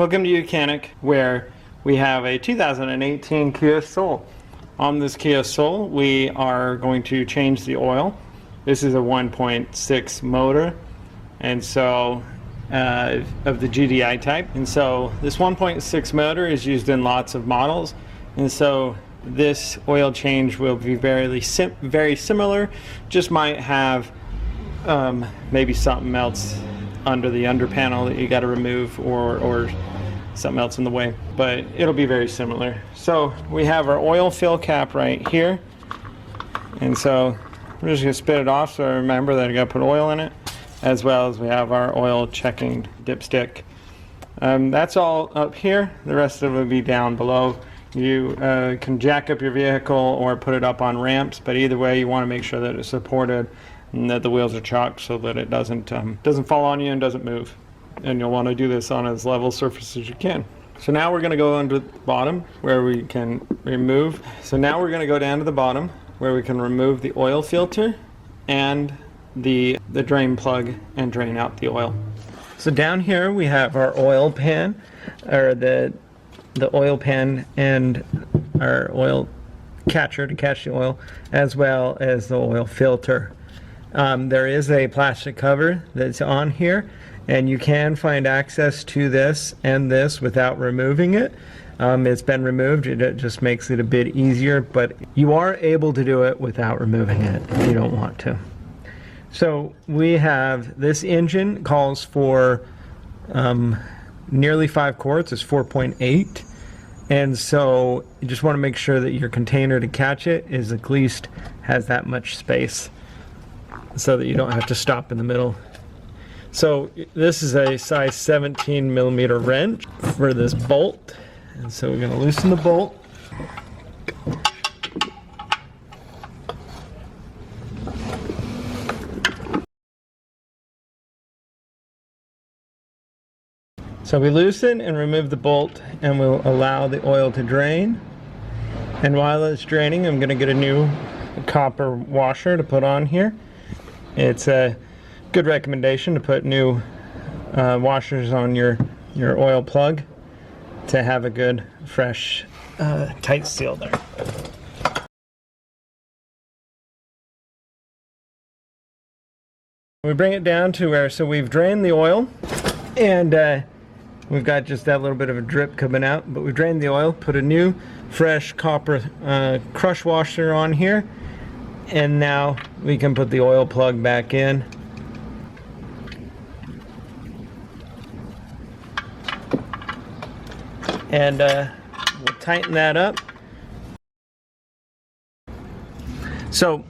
Welcome to YOUCANIC, where we have a 2018 Kia Soul. On this Kia Soul, we are going to change the oil. This is a 1.6 motor, and so of the GDI type. And so this 1.6 motor is used in lots of models, and so this oil change will be very similar. Just might have maybe something else under the under panel that you got to remove, or something else in the way, but it'll be very similar. So we have our oil fill cap right here, and so we're just gonna spit it off so I remember that I gotta put oil in it, as well as we have our oil checking dipstick. That's all up here. The rest of it will be down below. You can jack up your vehicle or put it up on ramps, but either way you want to make sure that it's supported and that the wheels are chocked so that it doesn't fall on you and doesn't move. And you'll want to do this on as level surface as you can. So now we're going to go under the bottom where we can remove. So now we're going to go down to the bottom where we can remove the oil filter and the drain plug and drain out the oil. So down here we have our oil pan, or the oil pan and our oil catcher to catch the oil, as well as the oil filter. There is a plastic cover that's on here, and you can find access to this and this without removing it. It's been removed. It just makes it a bit easier, but you are able to do it without removing it if you don't want to. So we have this engine calls for nearly 5 quarts. It's 4.8, and so you just want to make sure that your container to catch it is at least has that much space so that you don't have to stop in the middle. So this is a size 17 millimeter wrench for this bolt, and so we're going to loosen the bolt. So we loosen and remove the bolt, and we'll allow the oil to drain. And while it's draining, I'm going to get a new copper washer to put on here. It's a good recommendation to put new washers on your oil plug to have a good, fresh, tight seal there. We bring it down to where, so we've drained the oil, and we've got just that little bit of a drip coming out, but we drained the oil, put a new, fresh copper crush washer on here, and now we can put the oil plug back in. And we'll tighten that up. So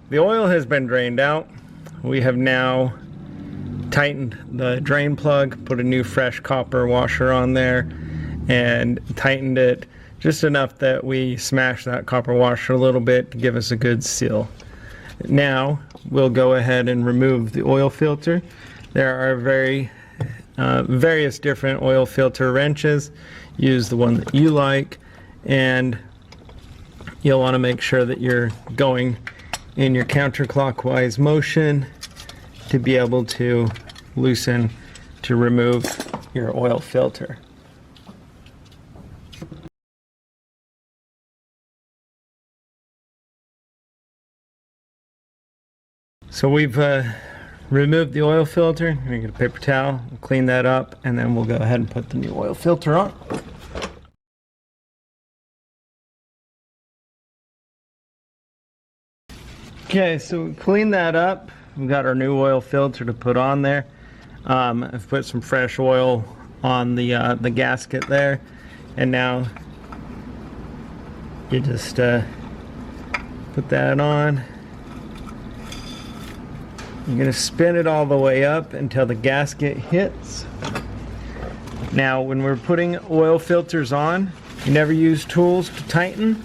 the oil has been drained out. We have now tightened the drain plug, put a new fresh copper washer on there, and tightened it just enough that we smashed that copper washer a little bit to give us a good seal. Now we'll go ahead and remove the oil filter. There are various different oil filter wrenches. Use the one that you like, and you'll want to make sure that you're going in your counterclockwise motion to be able to loosen to remove your oil filter. So we've removed the oil filter. I'm going to get a paper towel, clean that up, and then we'll go ahead and put the new oil filter on. Okay, so we clean that up. We've got our new oil filter to put on there. I've put some fresh oil on the gasket there, and now you just put that on. You're going to spin it all the way up until the gasket hits. Now, when we're putting oil filters on, you never use tools to tighten,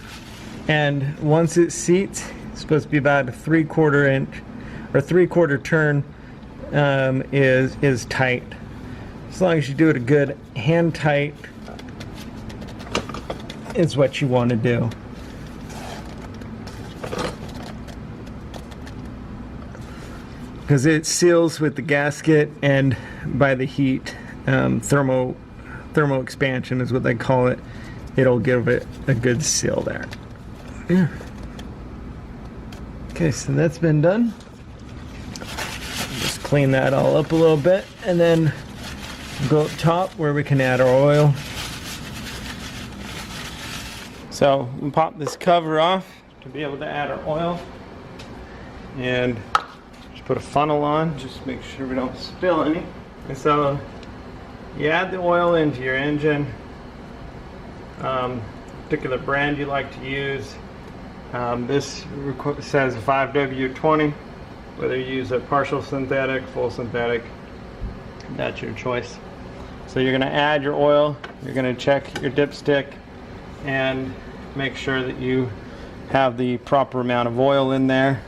and once it seats, it's supposed to be about a 3/4 inch or 3/4 turn is tight. As long as you do it a good hand tight is what you want to do. Because it seals with the gasket and by the heat, thermal thermal expansion is what they call it. It'll give it a good seal there. Yeah. Okay, so that's been done. Just clean that all up a little bit, and then go up top where we can add our oil. So we pop this cover off to be able to add our oil, and just put a funnel on, just make sure we don't spill any. And so you add the oil into your engine, particular brand you like to use. This says 5W20, whether you use a partial synthetic, full synthetic, that's your choice. So you're going to add your oil, you're going to check your dipstick and make sure that you have the proper amount of oil in there.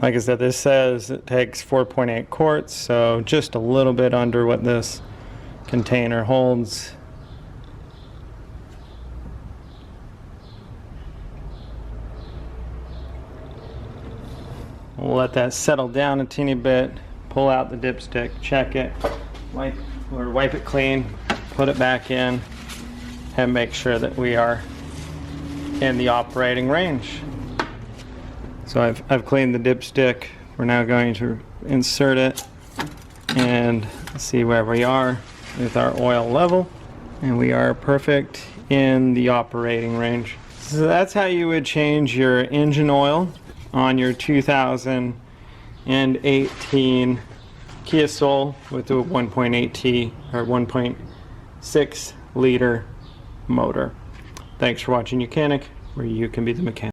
Like I said, this says it takes 4.8 quarts, so just a little bit under what this container holds. We'll let that settle down a teeny bit, pull out the dipstick, check it, wipe it clean, put it back in, and make sure that we are in the operating range. So I've cleaned the dipstick. We're now going to insert it and see where we are with our oil level, and we are perfect in the operating range. So that's how you would change your engine oil on your 2018 Kia Soul with a 1.8T or 1.6 liter motor. Thanks for watching YOUCANIC, where you can be the mechanic.